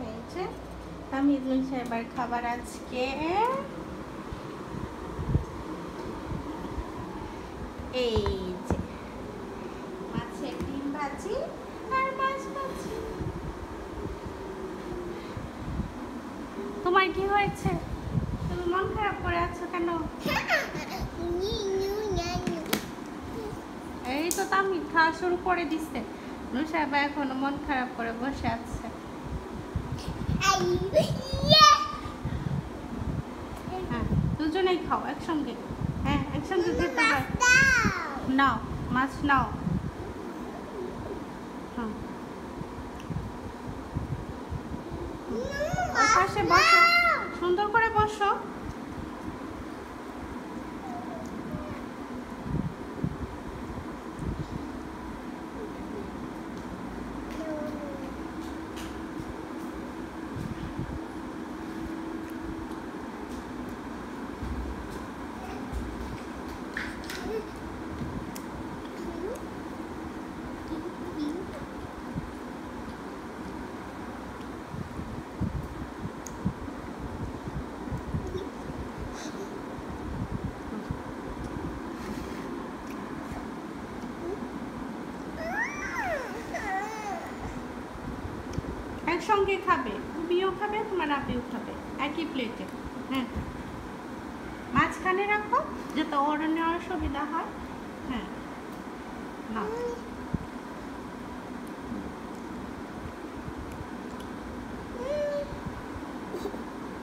এই যে তামিজুল সাহেবের খাবার আজকে এই যে মাছের ডিম ভাজি আর মাছ ভাজি। তোমার কি হয়েছে? তুমি মন খারাপ করে আছো কেন? এই তো তামিল খাওয়া শুরু করে দিচ্ছে। নুসাইবা এখনো মন খারাপ করে বসে আছে। হ্যাঁ, দুজনেই খাও একসঙ্গে। হ্যাঁ, একসঙ্গে খেতে হয়। নাও মাছ নাও। হ্যাঁ, ওর পাশে বসো, সুন্দর করে বসো। একসঙ্গে খাবে, তুমিও খাবে তোমার আপিও খাবে একই প্লেটে। হ্যাঁ, মাঝখানে রাখো যাতে ওর নেওয়ার সুবিধা হয়। হ্যাঁ, না